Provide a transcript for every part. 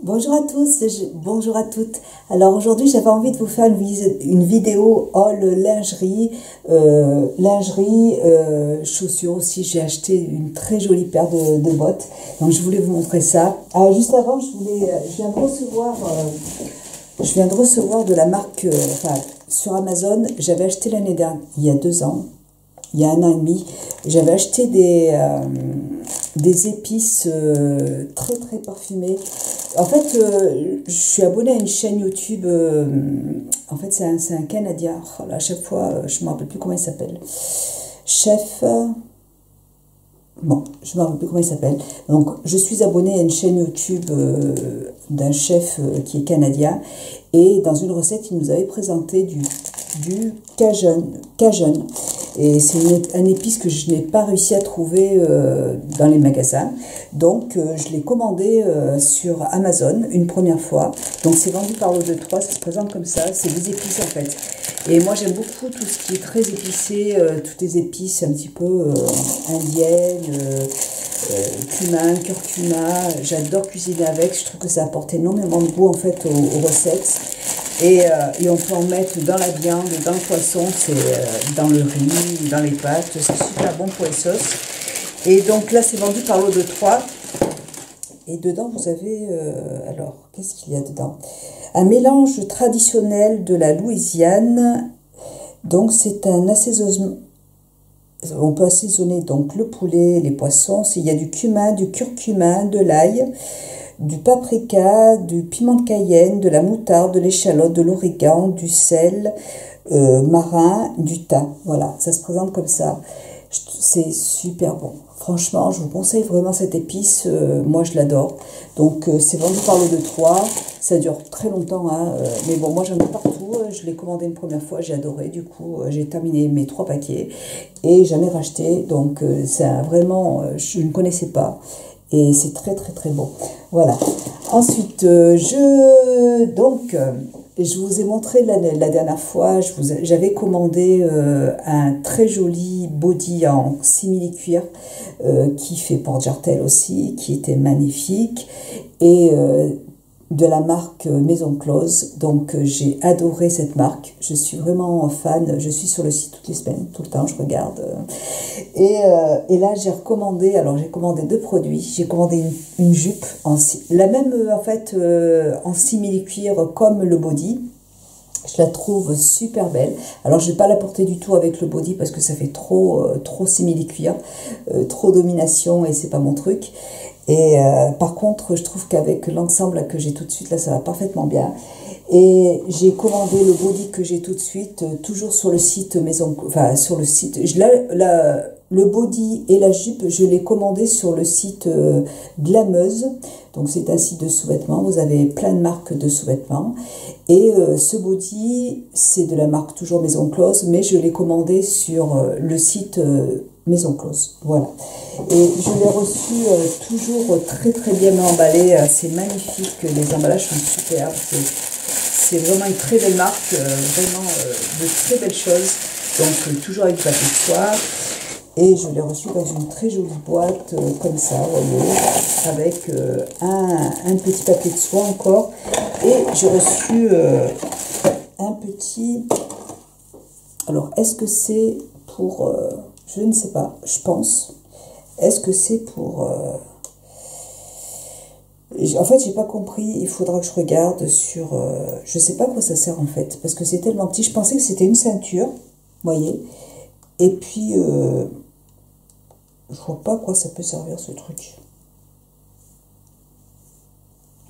Bonjour à tous, bonjour à toutes. Alors aujourd'hui j'avais envie de vous faire une vidéo haul lingerie, chaussures aussi. J'ai acheté une très jolie paire de bottes, donc je voulais vous montrer ça. Alors juste avant, je viens de recevoir de la marque, sur Amazon. J'avais acheté l'année dernière, il y a 2 ans. Il y a 1 an et demi, j'avais acheté des épices très très parfumées. En fait, je suis abonnée à une chaîne YouTube. En fait, c'est un Canadien. Oh là, à chaque fois, je ne me rappelle plus comment il s'appelle. Chef. Bon, je ne me rappelle plus comment il s'appelle. Donc, je suis abonnée à une chaîne YouTube d'un chef qui est canadien. Et dans une recette, il nous avait présenté du Cajun. Et c'est un épice que je n'ai pas réussi à trouver dans les magasins. Donc, je l'ai commandé sur Amazon une première fois. Donc, c'est vendu par lot de 3. Ça se présente comme ça. C'est des épices, en fait. Et moi, j'aime beaucoup tout ce qui est très épicé. Toutes les épices un petit peu indiennes, cumin, curcuma. J'adore cuisiner avec. Je trouve que ça apporte énormément de goût, en fait, aux recettes. Et on peut en mettre dans la viande, dans le poisson, dans le riz, dans les pâtes. C'est super bon pour les sauces. Et donc là, c'est vendu par lot de 3. Et dedans, vous avez... alors, qu'est-ce qu'il y a dedans? Un mélange traditionnel de la Louisiane. Donc, c'est un assaisonnement. On peut assaisonner donc le poulet, les poissons. Il y a du cumin, du curcuma, de l'ail, du paprika, du piment de Cayenne, de la moutarde, de l'échalote, de l'origan, du sel marin, du thym. Voilà, ça se présente comme ça. C'est super bon. Franchement, je vous conseille vraiment cette épice. Moi, je l'adore. Donc, c'est vendu par lot de 3. Ça dure très longtemps, hein. Mais bon, moi, j'en ai partout. Je l'ai commandé une première fois. J'ai adoré. Du coup, j'ai terminé mes 3 paquets. Et j'en ai racheté. Donc, ça vraiment, je ne connaissais pas. Et c'est très, très, très bon. Voilà. Ensuite, je vous ai montré la dernière fois, j'avais commandé un très joli body en simili-cuir qui fait porte-jartel aussi, qui était magnifique, et de la marque Maison Close. Donc j'ai adoré cette marque, je suis vraiment fan, je suis sur le site toutes les semaines, tout le temps je regarde. Et là j'ai commandé 2 produits. J'ai commandé une jupe, la même en fait en simili-cuir comme le body. Je la trouve super belle. Alors, je ne vais pas la porter du tout avec le body parce que ça fait trop simili-cuir, trop domination et c'est pas mon truc. Et par contre, je trouve qu'avec l'ensemble que j'ai tout de suite, là, ça va parfaitement bien. Et j'ai commandé le body que j'ai tout de suite, toujours sur le site Maison... Enfin, sur le site... Le body et la jupe, je l'ai commandé sur le site Glameuse. Donc, c'est un site de sous-vêtements. Vous avez plein de marques de sous-vêtements. Et ce body, c'est de la marque toujours Maison Close, mais je l'ai commandé sur le site Maison Close. Voilà. Et je l'ai reçu toujours très très bien emballé. C'est magnifique. Les emballages sont superbes. C'est vraiment une très belle marque. Vraiment de très belles choses. Donc, toujours avec du papier de soie. Et je l'ai reçu dans une très jolie boîte, comme ça, vous voyez, avec un petit papier de soie encore. Et j'ai reçu un petit... Alors, est-ce que c'est pour... je ne sais pas, je pense. Est-ce que c'est pour... En fait, j'ai pas compris. Il faudra que je regarde sur... je sais pas à quoi ça sert, en fait. Parce que c'est tellement petit. Je pensais que c'était une ceinture, vous voyez. Et puis... je vois pas à quoi ça peut servir ce truc.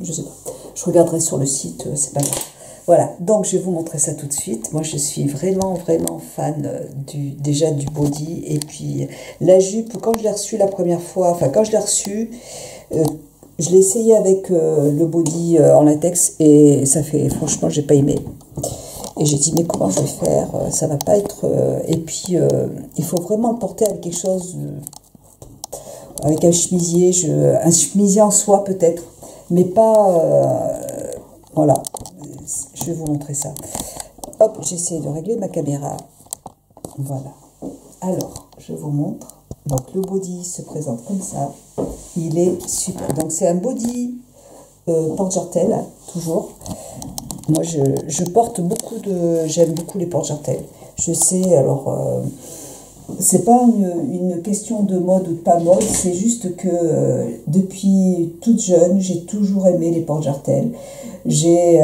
Je sais pas. Je regarderai sur le site, c'est pas grave. Voilà, donc je vais vous montrer ça tout de suite. Moi, je suis vraiment, vraiment fan déjà du body. Et puis, la jupe, quand je l'ai reçue la première fois, quand je l'ai reçue, je l'ai essayé avec le body en latex. Et ça fait, franchement, j'ai pas aimé. Et j'ai dit, mais comment je vais faire? Ça va pas être... et puis, il faut vraiment le porter avec quelque chose... avec un chemisier en soie peut-être, mais pas... voilà, je vais vous montrer ça. Hop, j'essaie de régler ma caméra. Voilà. Alors, je vous montre. Donc, le body se présente comme ça. Il est super. Donc, c'est un body porte-jartel, toujours. Moi, je porte beaucoup j'aime beaucoup les porte-jartels. Je sais, alors, c'est pas une question de mode ou de pas mode, c'est juste que depuis toute jeune, j'ai toujours aimé les porte-jartels. J'ai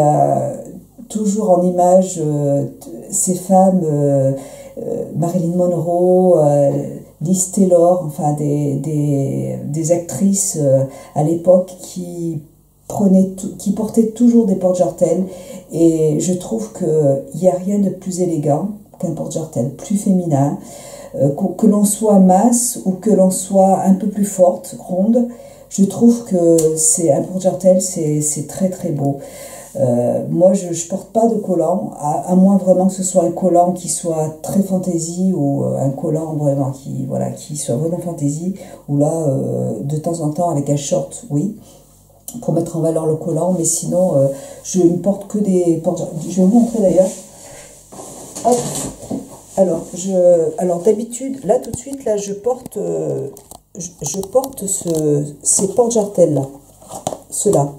toujours en image ces femmes, Marilyn Monroe, Liz Taylor, enfin des actrices à l'époque qui portaient toujours des porte-jartels, et je trouve qu'il n'y a rien de plus élégant qu'un porte-jartel, plus féminin, que l'on soit mince ou que l'on soit un peu plus forte, ronde. Je trouve que c'est un porte-jartel, c'est très très beau. Moi, je porte pas de collant, à moins vraiment que ce soit un collant qui soit très fantaisie, ou un collant vraiment qui soit vraiment fantaisie, ou là, de temps en temps avec un short, oui, pour mettre en valeur le collant, mais sinon, je ne porte que des porte-jartels. Je vais vous montrer d'ailleurs. Hop. Alors d'habitude, là tout de suite, là je porte ces porte-jartels là, ceux-là.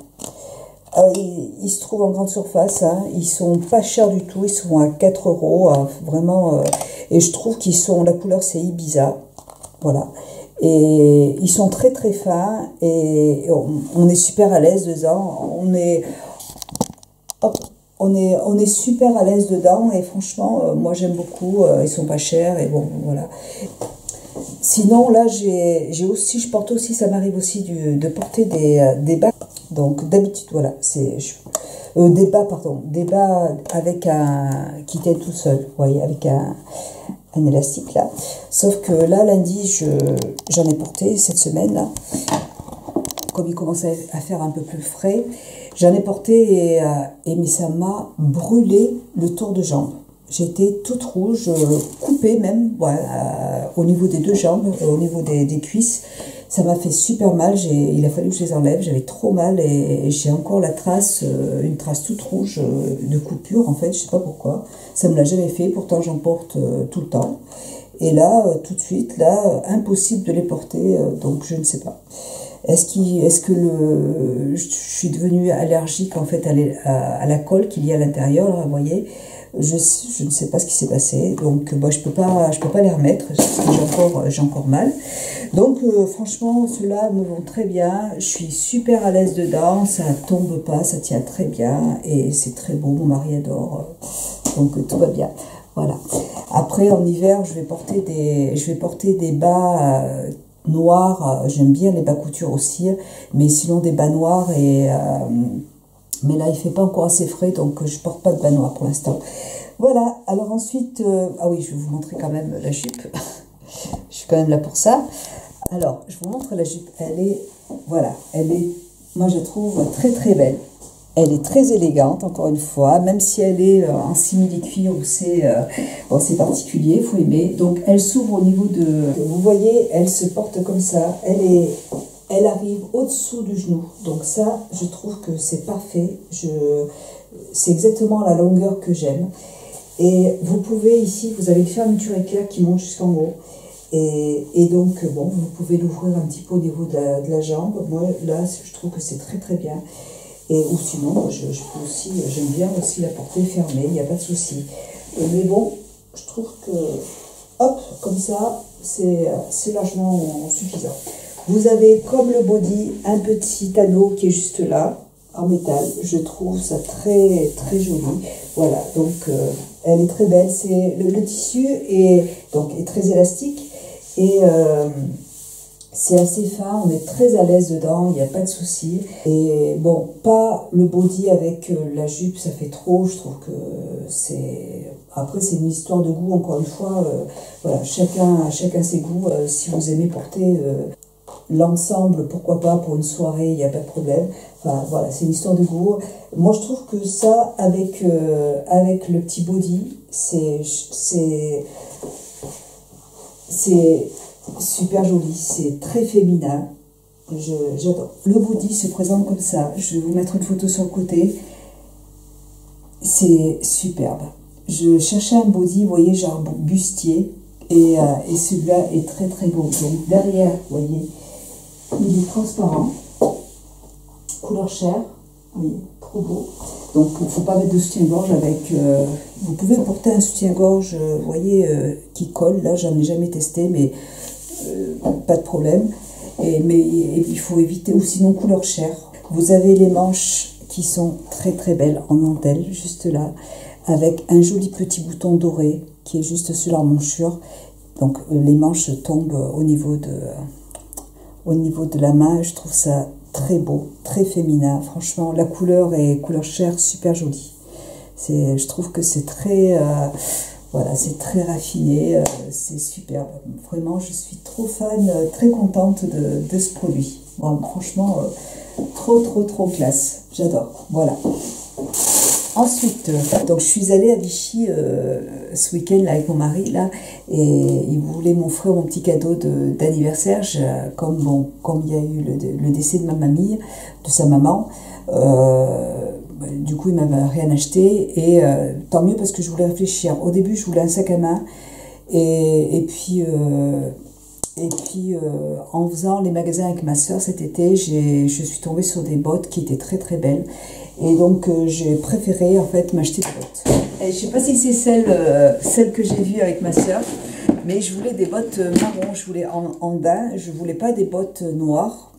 Ils se trouvent en grande surface, hein. Ils sont pas chers du tout, ils sont à 4 €, vraiment, et je trouve qu'ils sont, la couleur c'est Ibiza, voilà, et ils sont très très fins, et on est super à l'aise dedans, on est super à l'aise dedans, et franchement, moi j'aime beaucoup, ils sont pas chers, et bon, voilà. Sinon, là, je porte aussi, ça m'arrive aussi de porter des bas. Donc, d'habitude, voilà, des bas avec qui tiennent tout seul, vous voyez, avec un élastique là. Sauf que là, lundi, j'en ai porté cette semaine là. Comme il commençait à faire un peu plus frais, j'en ai porté, mais ça m'a brûlé le tour de jambe. J'étais toute rouge, coupée même, voilà, au niveau des deux jambes, au niveau des cuisses. Ça m'a fait super mal, il a fallu que je les enlève, j'avais trop mal, et j'ai encore la trace, une trace toute rouge de coupure en fait, je sais pas pourquoi. Ça me l'a jamais fait, pourtant j'en porte tout le temps. Et là, tout de suite, là, impossible de les porter, donc je ne sais pas. Est-ce que je suis devenue allergique en fait à la colle qu'il y a à l'intérieur, là, vous voyez? Je ne sais pas ce qui s'est passé, donc je peux pas les remettre, j'ai encore mal. Donc franchement, ceux-là me vont très bien, je suis super à l'aise dedans, ça tombe pas, ça tient très bien, et c'est très beau, mon mari adore, donc tout va bien. Voilà. Après, en hiver, je vais porter des bas noirs, j'aime bien les bas couture aussi, mais sinon des bas noirs, mais là, il fait pas encore assez frais, donc je porte pas de bas noirs pour l'instant. Voilà, alors ensuite, ah oui, je vais vous montrer quand même la jupe. Je suis quand même là pour ça. Alors, je vous montre la jupe. Moi je la trouve très très belle. Elle est très élégante, encore une fois, même si elle est en simili-cuir, ou c'est particulier, il faut aimer. Donc, elle s'ouvre au niveau vous voyez, elle se porte comme ça. Elle arrive au-dessous du genou. Donc ça, je trouve que c'est parfait. C'est exactement la longueur que j'aime. Et vous pouvez ici, vous avez une fermeture éclair qui monte jusqu'en haut. Et donc, bon, vous pouvez l'ouvrir un petit peu au niveau de la jambe. Moi, là, je trouve que c'est très très bien. Ou sinon, j'aime bien aussi la porter fermée, il n'y a pas de souci. Mais bon, je trouve que, hop, comme ça, c'est largement suffisant. Vous avez, comme le body, un petit anneau qui est juste là, en métal. Je trouve ça très très joli. Voilà, donc elle est très belle. Le tissu est très élastique, et c'est assez fin, on est très à l'aise dedans, il n'y a pas de souci. Et bon, pas le body avec la jupe, ça fait trop, je trouve que c'est... Après, c'est une histoire de goût, encore une fois, voilà, chacun ses goûts. Si vous aimez porter l'ensemble, pourquoi pas, pour une soirée, il n'y a pas de problème. Enfin, voilà, c'est une histoire de goût. Moi, je trouve que ça, avec le petit body, c'est super joli, c'est très féminin, j'adore. Le body se présente comme ça, je vais vous mettre une photo sur le côté, c'est superbe. Je cherchais un body, vous voyez, genre bustier, et celui-là est très très beau. Donc derrière, vous voyez, il est transparent, couleur chair, Vous voyez, trop beau. Donc il ne faut pas mettre de soutien-gorge avec... vous pouvez porter un soutien-gorge, vous voyez, qui colle. Là, j'en ai jamais testé, mais pas de problème. Mais il faut éviter, ou sinon couleur chair. Vous avez les manches qui sont très très belles en dentelle, juste là, avec un joli petit bouton doré qui est juste sur la manchure. Donc les manches tombent au niveau de la main. Je trouve ça très beau, très féminin. Franchement, la couleur est couleur chair, super jolie. Je trouve que c'est très, voilà, c'est très raffiné, c'est superbe. Vraiment, je suis trop fan, très contente de ce produit. Bon, franchement, trop classe. J'adore. Voilà. Ensuite, donc je suis allée à Vichy ce week-end avec mon mari là, et il voulait m'offrir mon petit cadeau d'anniversaire. Comme il y a eu le décès de ma mamie, de sa maman, du coup il m'avait rien acheté, et tant mieux parce que je voulais réfléchir. Au début je voulais un sac à main, et puis en faisant les magasins avec ma soeur cet été, je suis tombée sur des bottes qui étaient très très belles. Et donc j'ai préféré en fait m'acheter des bottes. Et je sais pas si c'est celle que j'ai vue avec ma soeur, mais je voulais des bottes marron, je voulais en daim, je voulais pas des bottes noires.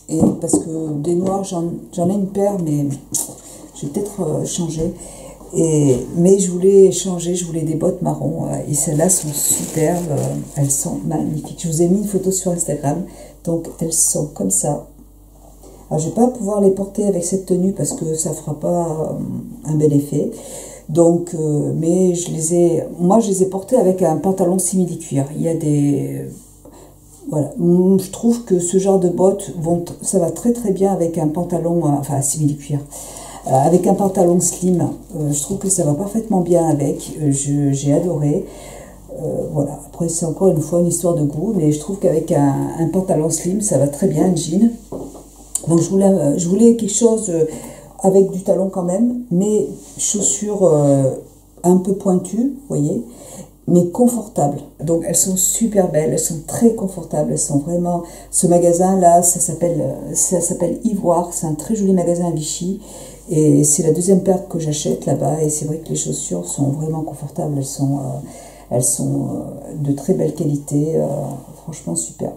Et parce que des noires, j'en ai une paire, mais je vais peut-être changer. Mais je voulais changer, je voulais des bottes marron, et celles-là sont superbes, elles sont magnifiques. Je vous ai mis une photo sur Instagram, donc elles sont comme ça. Alors, je ne vais pas pouvoir les porter avec cette tenue parce que ça ne fera pas un bel effet. Donc, mais moi je les ai portées avec un pantalon simili-cuir. Il y a des... Voilà, je trouve que ce genre de bottes, ça va très très bien avec un pantalon, enfin simili-cuir. Avec un pantalon slim, je trouve que ça va parfaitement bien avec. J'ai adoré. Voilà, après c'est encore une fois une histoire de goût, mais je trouve qu'avec un pantalon slim, ça va très bien, un jean. Donc je voulais quelque chose avec du talon quand même, mais chaussures un peu pointues, vous voyez, mais confortables. Donc elles sont super belles, elles sont très confortables, elles sont vraiment... Ce magasin-là, ça s'appelle Ivoire, c'est un très joli magasin à Vichy, et c'est la deuxième paire que j'achète là-bas, et c'est vrai que les chaussures sont vraiment confortables, elles sont de très belle qualité, franchement superbes.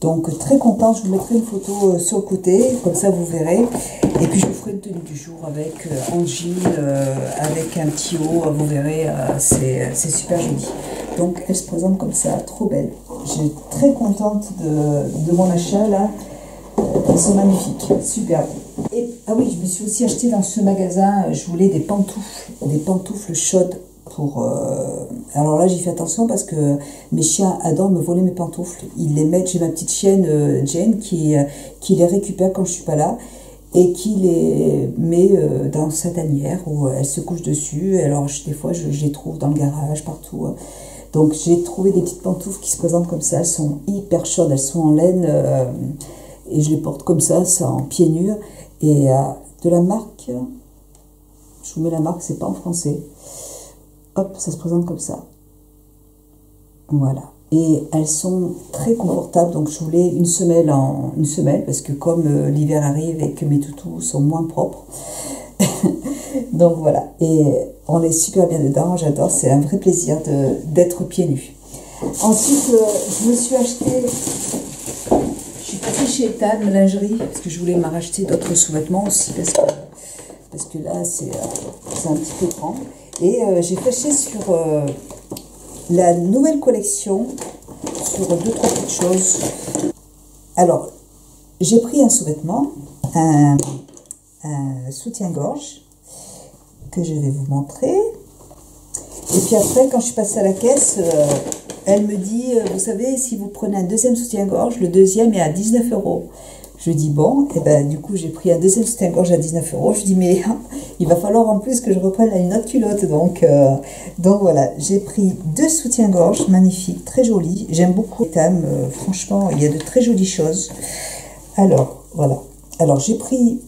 Donc très contente, je vous mettrai une photo sur le côté, comme ça vous verrez. Et puis je vous ferai une tenue du jour avec en jean, avec un petit haut, vous verrez, c'est super joli. Donc elle se présente comme ça, trop belle. Je suis très contente de mon achat là, elles sont magnifiques, super. Et, ah oui, je me suis aussi acheté dans ce magasin, je voulais des pantoufles chaudes. Alors là j'ai fait attention parce que mes chiens adorent me voler mes pantoufles. Ils les mettent, j'ai ma petite chienne Jane qui les récupère quand je suis pas là et qui les met dans sa tanière où elle se couche dessus. Alors des fois je les trouve dans le garage, partout. Donc j'ai trouvé des petites pantoufles qui se présentent comme ça, elles sont hyper chaudes, elles sont en laine et je les porte comme ça en pieds nus. Et de la marque, je vous mets la marque, c'est pas en français. Hop, ça se présente comme ça. Voilà. Et elles sont très confortables. Donc je voulais une semelle parce que comme l'hiver arrive et que mes toutous sont moins propres. Donc voilà. Et on est super bien dedans. J'adore. C'est un vrai plaisir d'être pieds nus. Ensuite, je me suis acheté... Je suis passée chez Ethan, ma lingerie, parce que je voulais m'en racheter d'autres sous-vêtements aussi, parce que là, c'est un petit peu grand. Et j'ai flashé sur la nouvelle collection, sur 2-3 petites choses. Alors, j'ai pris un sous-vêtement, un soutien-gorge, que je vais vous montrer. Et puis après, quand je suis passée à la caisse, elle me dit, vous savez, si vous prenez un deuxième soutien-gorge, le deuxième est à 19 €. Je dis bon, et ben du coup j'ai pris un deuxième soutien-gorge à 19 €. Je dis mais il va falloir en plus que je reprenne une autre culotte. Donc voilà, j'ai pris 2 soutiens-gorge magnifiques, très jolis. J'aime beaucoup les thèmes, franchement il y a de très jolies choses. Alors voilà, alors j'ai pris,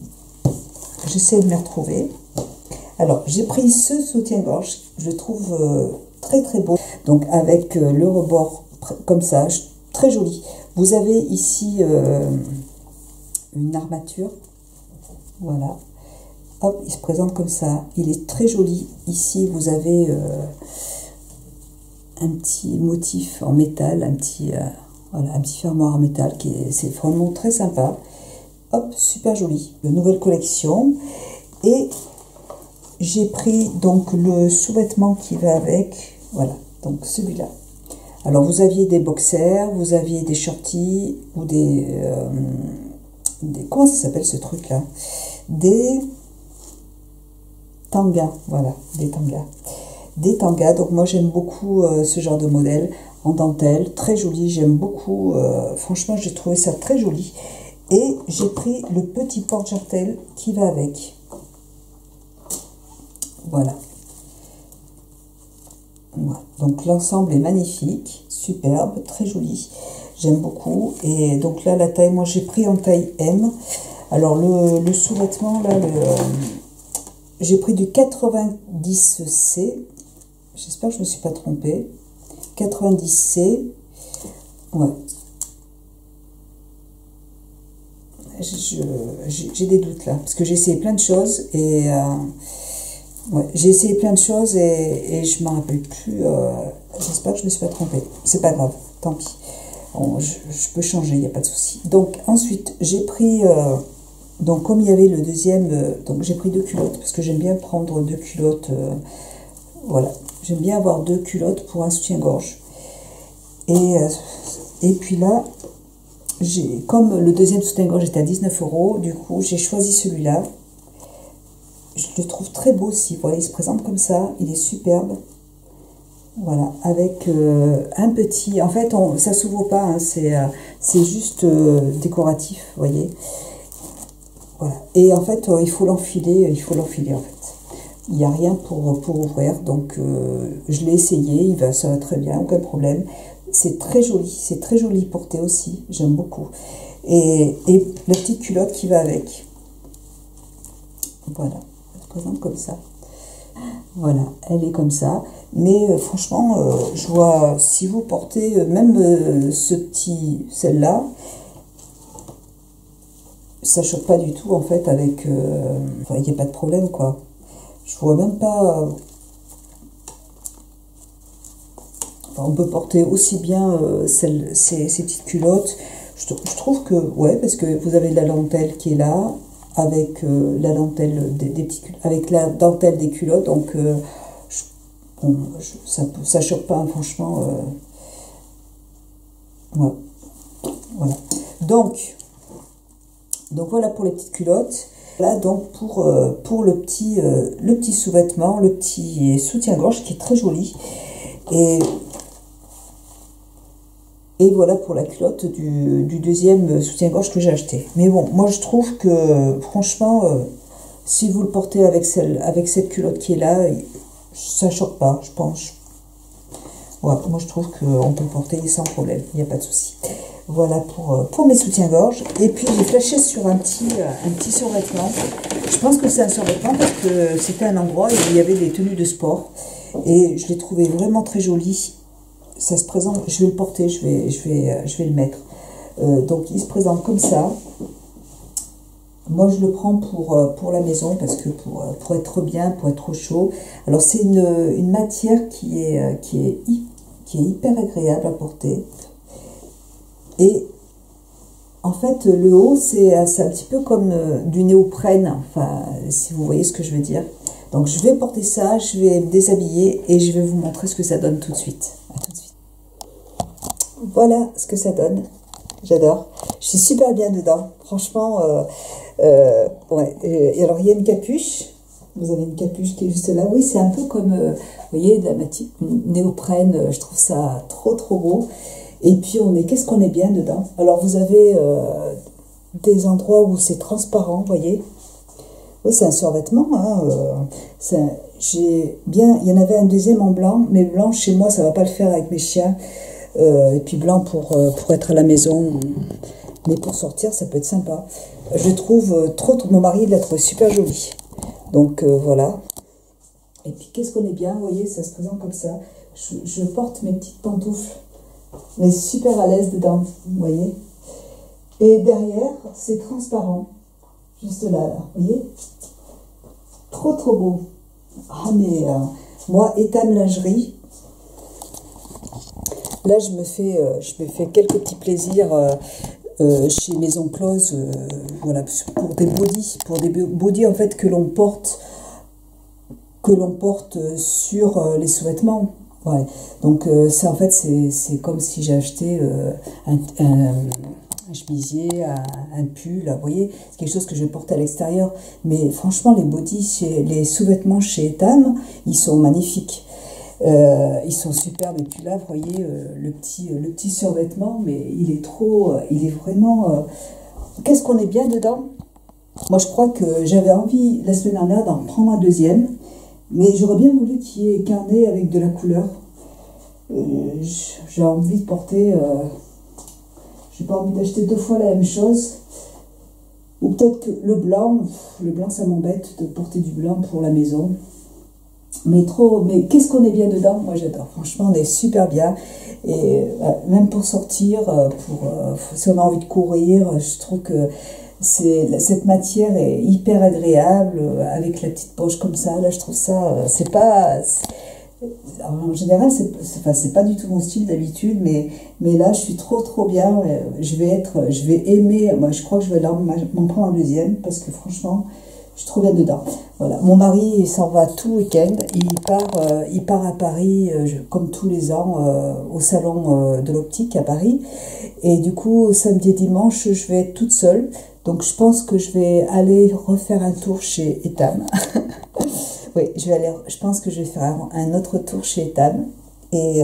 j'essaie de me retrouver. Alors j'ai pris ce soutien-gorge, je le trouve très très beau. Donc avec le rebord comme ça, très joli. Vous avez ici... une armature, Voilà. Hop, il se présente comme ça. Il est très joli. Ici, vous avez un petit motif en métal, voilà, un petit fermoir en métal c'est vraiment très sympa. Hop, super joli. Une nouvelle collection. Et j'ai pris donc le sous-vêtement qui va avec. Voilà, donc celui-là. Alors, vous aviez des boxers, vous aviez des shorties ou comment ça s'appelle ce truc-là? Des tangas, voilà, des tangas. Des tangas, donc moi j'aime beaucoup ce genre de modèle en dentelle, très joli, j'aime beaucoup, franchement j'ai trouvé ça très joli. Et j'ai pris le petit porte-jartel qui va avec. Voilà. Voilà. Donc l'ensemble est magnifique, superbe, très joli. J'aime beaucoup. Et donc là, la taille, moi j'ai pris en taille M. Alors le sous-vêtement, là, j'ai pris du 90C. J'espère que je ne me suis pas trompée. 90C. Ouais. J'ai des doutes là. Parce que j'ai essayé plein de choses. Et ouais, j'ai essayé plein de choses et je ne me rappelle plus. J'espère que je ne me suis pas trompée. C'est pas grave. Tant pis. Bon, je peux changer, il n'y a pas de souci. Donc ensuite, j'ai pris, donc comme il y avait le deuxième, donc j'ai pris 2 culottes, parce que j'aime bien prendre 2 culottes, voilà, j'aime bien avoir 2 culottes pour un soutien-gorge. Et puis là, comme le deuxième soutien-gorge était à 19 €, du coup, j'ai choisi celui-là. Je le trouve très beau aussi, voilà, il se présente comme ça, il est superbe. Voilà, avec un petit... En fait, ça s'ouvre pas, hein, c'est juste décoratif, vous voyez. Voilà. Et en fait, il faut l'enfiler, en fait. Il n'y a rien pour ouvrir, donc je l'ai essayé, ça va très bien, aucun problème. C'est très joli porté aussi, j'aime beaucoup. Et la petite culotte qui va avec. Voilà, elle se présente comme ça. Voilà, elle est comme ça. Mais franchement, je vois, si vous portez même celle-là, ça choque pas du tout en fait avec... Enfin, il n'y a pas de problème quoi. Je vois même pas... Enfin, on peut porter aussi bien ces petites culottes. Je trouve que, ouais, parce que vous avez de la dentelle qui est là, avec la dentelle avec la dentelle des culottes, donc... Bon, ça choque pas, hein, franchement. Ouais. Voilà. Donc voilà pour les petites culottes. Là donc pour le petit sous-vêtement, le petit soutien-gorge qui est très joli. Et voilà pour la culotte du deuxième soutien-gorge que j'ai acheté. Mais bon, moi je trouve que franchement, si vous le portez avec cette culotte qui est là, ça choque pas, je pense. Ouais, moi je trouve qu'on peut le porter sans problème, il n'y a pas de souci. Voilà pour mes soutiens-gorge. Et puis j'ai flashé sur un petit survêtement. Je pense que c'est un survêtement parce que c'était un endroit où il y avait des tenues de sport. Et je l'ai trouvé vraiment très joli. Ça se présente, je vais le porter, je vais le mettre. Donc il se présente comme ça. Moi, je le prends pour la maison parce que pour être bien, pour être au chaud. Alors, c'est une matière qui est hyper agréable à porter. Et en fait, le haut, c'est un petit peu comme du néoprène. Enfin, si vous voyez ce que je veux dire. Donc, je vais porter ça, je vais me déshabiller et je vais vous montrer ce que ça donne tout de suite. À tout de suite. Voilà ce que ça donne. J'adore. Je suis super bien dedans. Franchement... ouais. Et alors il y a une capuche, vous avez une capuche qui est juste là, oui c'est un peu comme, vous voyez, de la matière néoprène, je trouve ça trop beau. Et puis qu'est-ce qu'on est bien dedans. Alors vous avez des endroits où c'est transparent, vous voyez. Oui, c'est un survêtement, hein, il y en avait un deuxième en blanc, mais blanc chez moi ça va pas le faire avec mes chiens, et puis blanc pour être à la maison, mais pour sortir ça peut être sympa. Je trouve mon mari l'a trouvé super joli. Donc voilà. Et puis qu'est-ce qu'on est bien, vous voyez, ça se présente comme ça. Je porte mes petites pantoufles, mais super à l'aise dedans, vous voyez. Et derrière, c'est transparent. Juste là, vous voyez? Trop trop beau. Ah mais moi, Etam lingerie, là je me fais quelques petits plaisirs chez Maison Close, voilà, pour des bodys en fait que l'on porte sur les sous-vêtements. Ouais. Donc ça en fait c'est comme si j'ai acheté un chemisier, un pull, vous voyez, c'est quelque chose que je porte à l'extérieur. Mais franchement, les bodys, les sous-vêtements chez Etam, ils sont magnifiques. Ils sont superbes. Et puis là, vous voyez, le petit survêtement, mais il est vraiment... Qu'est-ce qu'on est bien dedans? Moi, je crois que j'avais envie, la semaine dernière, d'en prendre un deuxième, mais j'aurais bien voulu qu'il y ait carnet avec de la couleur. J'ai envie de porter... j'ai pas envie d'acheter 2 fois la même chose. Ou peut-être que le blanc, ça m'embête de porter du blanc pour la maison. Mais qu'est-ce qu'on est bien dedans? Moi j'adore, franchement on est super bien. Et même pour sortir, si on a envie de courir, je trouve que cette matière est hyper agréable, avec la petite poche comme ça. Là je trouve ça, c'est pas... En général, c'est pas du tout mon style d'habitude, mais là, je suis trop bien. Je vais aimer. Moi, je crois que je vais m'en prendre un deuxième parce que franchement, je suis trop bien dedans. Voilà. Mon mari s'en va tout le week-end. Il part à Paris, comme tous les ans, au salon de l'optique à Paris. Et du coup, samedi et dimanche, je vais être toute seule. Donc, je pense que je vais aller refaire un tour chez Etam. Oui, je pense que je vais faire un autre tour chez Etam. Et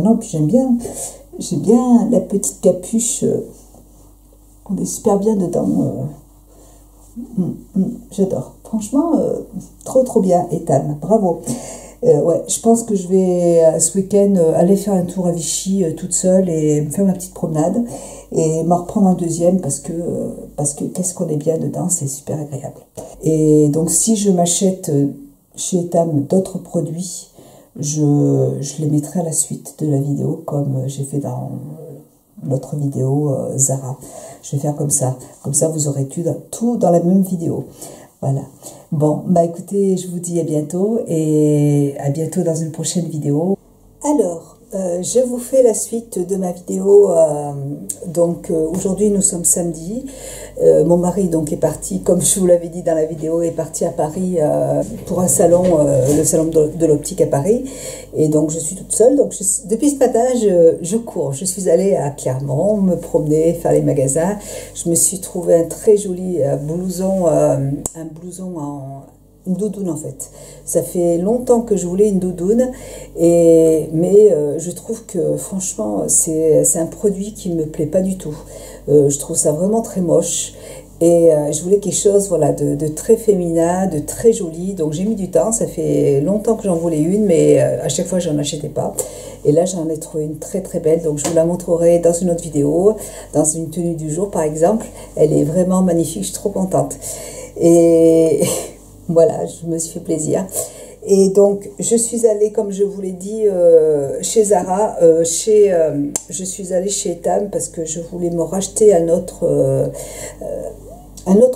non, puis j'aime bien la petite capuche. On est super bien dedans. J'adore. Franchement, trop bien, Etam. Bravo. Ouais, je pense que je vais ce week-end aller faire un tour à Vichy toute seule et me faire ma petite promenade et m'en reprendre un deuxième parce que qu'est-ce qu'on est bien dedans, c'est super agréable. Et donc si je m'achète chez Etam d'autres produits, je les mettrai à la suite de la vidéo comme j'ai fait dans l'autre vidéo Zara. Je vais faire comme ça vous aurez tout dans la même vidéo. Voilà. Bon, bah écoutez, je vous dis à bientôt et à bientôt dans une prochaine vidéo. Alors, je vous fais la suite de ma vidéo. Donc aujourd'hui nous sommes samedi. Mon mari donc est parti, comme je vous l'avais dit dans la vidéo, est parti à Paris pour un salon, le salon de l'optique à Paris. Et donc je suis toute seule. Donc depuis ce matin je cours. Je suis allée à Clermont me promener, faire les magasins. Je me suis trouvé un très joli blouson, un blouson une doudoune en fait. Ça fait longtemps que je voulais une doudoune, mais je trouve que franchement c'est un produit qui me plaît pas du tout. Je trouve ça vraiment très moche et je voulais quelque chose voilà, de très féminin, de très joli. Donc j'ai mis du temps, ça fait longtemps que j'en voulais une, mais à chaque fois j'en achetais pas. Et là j'en ai trouvé une très belle, donc je vous la montrerai dans une autre vidéo, dans une tenue du jour par exemple. Elle est vraiment magnifique, je suis trop contente. Et voilà, je me suis fait plaisir. Et donc, je suis allée, comme je vous l'ai dit, chez Zara. Je suis allée chez Etam parce que je voulais me racheter un autre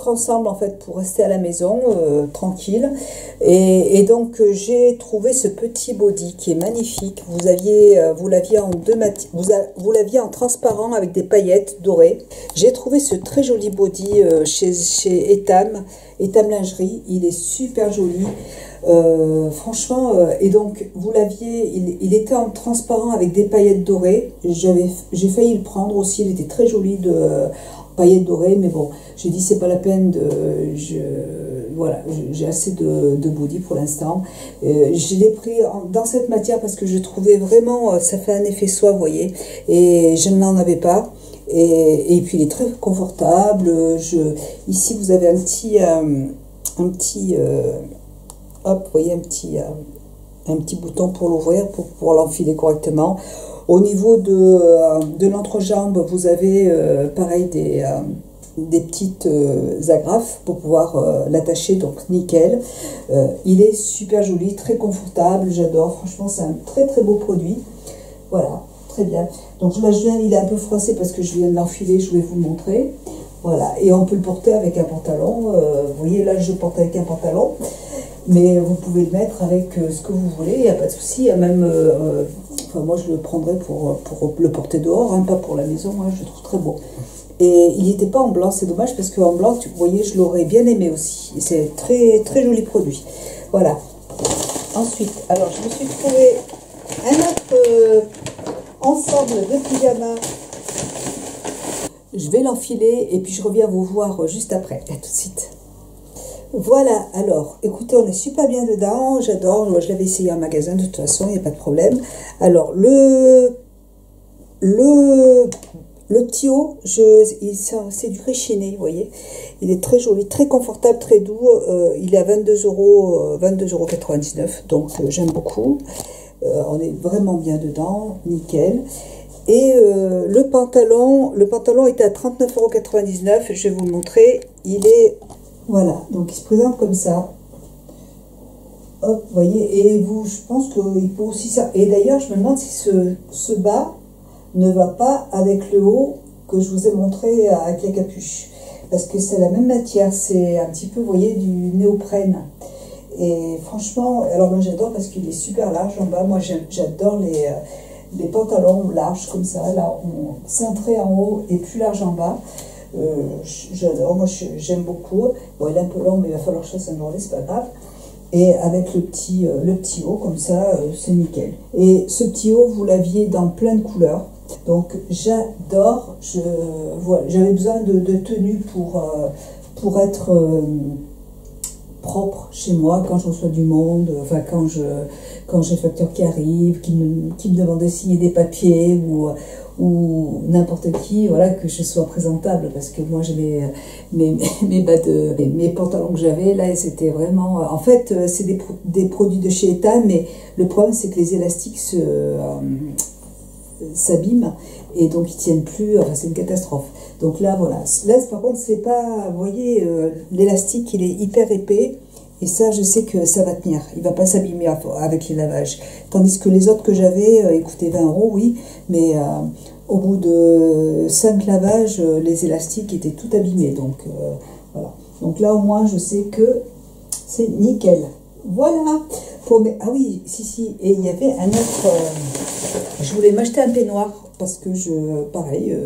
ensemble, en fait, pour rester à la maison, tranquille. Et donc, j'ai trouvé ce petit body qui est magnifique. Vous l'aviez en vous l'aviez en transparent avec des paillettes dorées. J'ai trouvé ce très joli body chez Etam lingerie. Il est super joli. Franchement, et donc vous l'aviez, il était en transparent avec des paillettes dorées. J'ai failli le prendre aussi, il était très joli de paillettes dorées, mais bon, j'ai dit c'est pas la peine voilà, j'ai assez de body pour l'instant. Je l'ai pris dans cette matière parce que je trouvais vraiment, ça fait un effet soie, vous voyez, et je n'en avais pas. Et puis il est très confortable. Ici vous avez un petit hop, vous voyez, un petit bouton pour l'ouvrir, pour pouvoir l'enfiler correctement. Au niveau de l'entrejambe, vous avez pareil des petites agrafes pour pouvoir l'attacher, donc nickel. Il est super joli, très confortable, j'adore. Franchement, c'est un très beau produit. Voilà, très bien. Donc là, il est un peu froissé parce que je viens de l'enfiler, je vais vous le montrer. Voilà, et on peut le porter avec un pantalon. Vous voyez, là, je le porte avec un pantalon, mais vous pouvez le mettre avec ce que vous voulez, il n'y a pas de souci. Il y a même, enfin, moi, je le prendrais pour le porter dehors, hein, pas pour la maison, hein, je le trouve très beau. Et il n'était pas en blanc, c'est dommage, parce qu'en blanc, vous voyez, je l'aurais bien aimé aussi. Et c'est très, très joli produit. Voilà. Ensuite, alors, je me suis trouvé un autre ensemble de pyjamas. Je vais l'enfiler et puis je reviens vous voir juste après. À tout de suite. Voilà, alors, écoutez, on est super bien dedans. J'adore. Moi, je l'avais essayé en magasin, de toute façon, il n'y a pas de problème. Alors, le petit haut, c'est du Richiné, vous voyez. Il est très joli, très confortable, très doux. Il est à 22,99 €. Donc, j'aime beaucoup. On est vraiment bien dedans, nickel. Et le pantalon était à 39,99 €. Je vais vous le montrer. Il est, voilà, donc il se présente comme ça. Hop, vous voyez, et vous, je pense qu'il peut aussi ça. Et d'ailleurs, je me demande si ce bas ne va pas avec le haut que je vous ai montré avec la capuche. Parce que c'est la même matière, c'est un petit peu, vous voyez, du néoprène. Et franchement, alors moi j'adore parce qu'il est super large en bas. Moi j'adore les pantalons larges comme ça, là, cintré en haut et plus large en bas. J'adore, moi j'aime beaucoup. Bon, il est un peu long, mais il va falloir que je fasse un journée, c'est pas grave. Et avec le petit haut, comme ça, c'est nickel. Et ce petit haut, vous l'aviez dans plein de couleurs. Donc j'adore, voilà, j'avais besoin de tenue pour être propre chez moi quand je reçois du monde, enfin quand j'ai le facteur qui arrive, qui me demande de signer des papiers ou n'importe qui, voilà, que je sois présentable, parce que moi j'ai mes pantalons que j'avais là, c'était vraiment, en fait c'est des produits de chez Etam, mais le problème c'est que les élastiques s'abîment et donc ils tiennent plus, enfin c'est une catastrophe. Donc là voilà, là par contre c'est pas, vous voyez, l'élastique il est hyper épais et ça je sais que ça va tenir, il va pas s'abîmer avec les lavages, tandis que les autres que j'avais, écoutez, 20 € oui, mais au bout de 5 lavages les élastiques étaient tout abîmés, donc voilà, donc là au moins je sais que c'est nickel. Voilà pour mes... Ah oui, si, et il y avait un autre... je voulais m'acheter un peignoir, parce que pareil,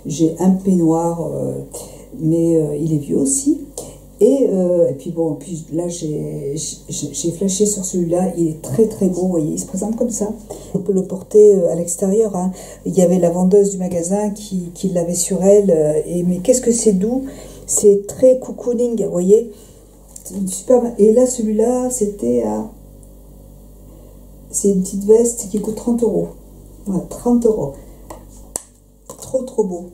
j'ai un peignoir, mais il est vieux aussi. Et puis bon, puis là j'ai flashé sur celui-là, il est très très beau, vous voyez, il se présente comme ça. On peut le porter à l'extérieur, hein. Il y avait la vendeuse du magasin qui l'avait sur elle, mais qu'est-ce que c'est doux, c'est très cocooning, vous voyez. Super. Et là, celui-là, c'est une petite veste qui coûte 30 €. Voilà, 30 €. Trop beau.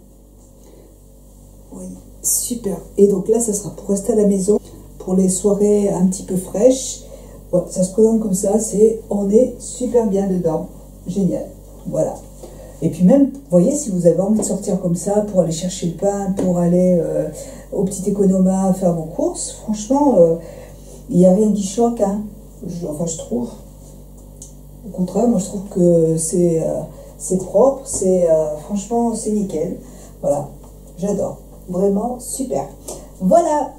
Oui, super. Et donc là, ça sera pour rester à la maison, pour les soirées un petit peu fraîches. Voilà, ça se présente comme ça, on est super bien dedans. Génial. Voilà. Et puis même, vous voyez, si vous avez envie de sortir comme ça, pour aller chercher le pain, pour aller au petit économa faire vos courses, franchement, il n'y a rien qui choque, hein. Enfin, je trouve. Au contraire, moi je trouve que c'est propre, franchement, c'est nickel. Voilà, j'adore. Vraiment super. Voilà,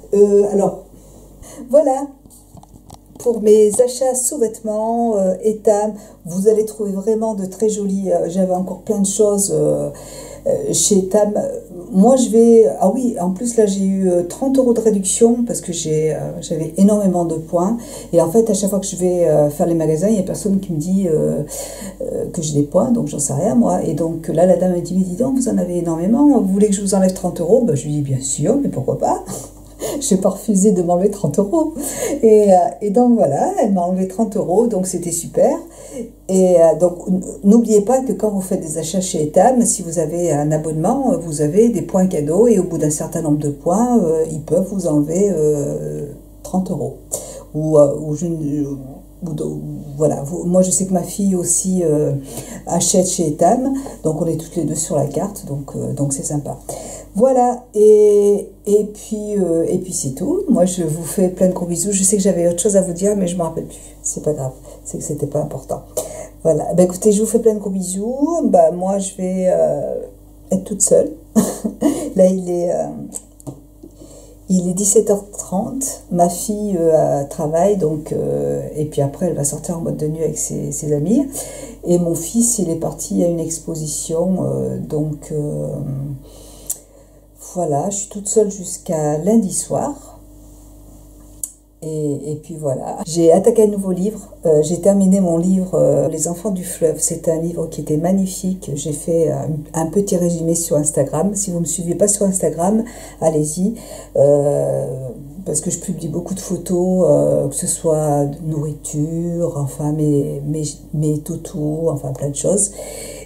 alors, voilà. Pour mes achats sous-vêtements, Etam, vous allez trouver vraiment de très jolis. J'avais encore plein de choses chez Etam. Moi, je vais... Ah oui, en plus, là, j'ai eu 30 € de réduction parce que j'avais énormément de points. Et en fait, à chaque fois que je vais faire les magasins, il y a personne qui me dit que j'ai des points, donc j'en sais rien, moi. Et donc là, la dame m'a dit, mais dis donc, vous en avez énormément. Vous voulez que je vous enlève 30 €? Ben, je lui dis, bien sûr, mais pourquoi pas? Je n'ai pas refusé de m'enlever 30 €. Et donc voilà, elle m'a enlevé 30 €, donc c'était super. Et donc n'oubliez pas que quand vous faites des achats chez Etam, si vous avez un abonnement, vous avez des points cadeaux et au bout d'un certain nombre de points, ils peuvent vous enlever 30 €. Voilà, moi je sais que ma fille aussi achète chez Etam, donc on est toutes les deux sur la carte, donc c'est sympa. Voilà, et puis c'est tout. Moi je vous fais plein de gros bisous. Je sais que j'avais autre chose à vous dire, mais je ne me rappelle plus. C'est pas grave, c'est que c'était pas important. Voilà, bah écoutez, je vous fais plein de gros bisous. Bah moi je vais être toute seule. Là, il est 17h30, ma fille travaille, donc, et puis après elle va sortir en boîte de nuit avec ses amis. Et mon fils, il est parti à une exposition, donc voilà, je suis toute seule jusqu'à lundi soir. Et puis voilà, j'ai attaqué un nouveau livre, j'ai terminé mon livre Les enfants du fleuve. C'est un livre qui était magnifique. J'ai fait un petit résumé sur Instagram. Si vous ne me suivez pas sur Instagram, allez-y, parce que je publie beaucoup de photos, que ce soit de nourriture, enfin mes toutous, enfin plein de choses.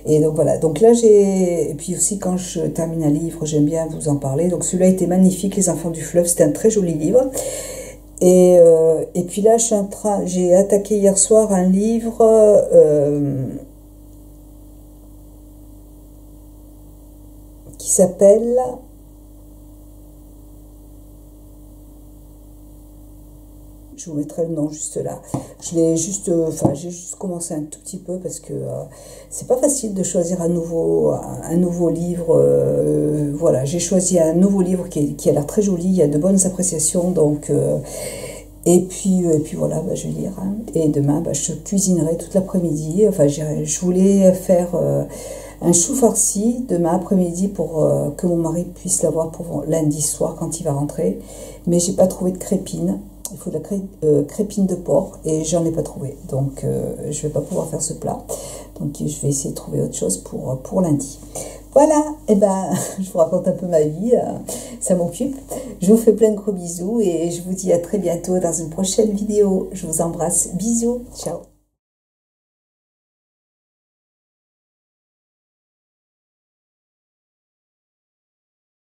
Et donc voilà, donc là et puis aussi quand je termine un livre, j'aime bien vous en parler. Donc celui-là était magnifique, Les enfants du fleuve, c'était un très joli livre. Et puis là, j'ai attaqué hier soir un livre qui s'appelle... Je vous mettrai le nom juste là. J'ai juste commencé un tout petit peu parce que c'est pas facile de choisir un nouveau livre. Voilà, j'ai choisi un nouveau livre qui a l'air très joli, il y a de bonnes appréciations, donc... Et puis voilà, je vais lire. Hein. Et demain, je cuisinerai toute l'après-midi. Enfin, je voulais faire un chou farci demain après-midi pour que mon mari puisse l'avoir pour lundi soir quand il va rentrer. Mais j'ai pas trouvé de crépine. Il faut de la crépine de porc et j'en ai pas trouvé. Donc, je vais pas pouvoir faire ce plat. Donc, je vais essayer de trouver autre chose pour lundi. Voilà, et je vous raconte un peu ma vie, ça m'occupe. Je vous fais plein de gros bisous et je vous dis à très bientôt dans une prochaine vidéo. Je vous embrasse, bisous, ciao.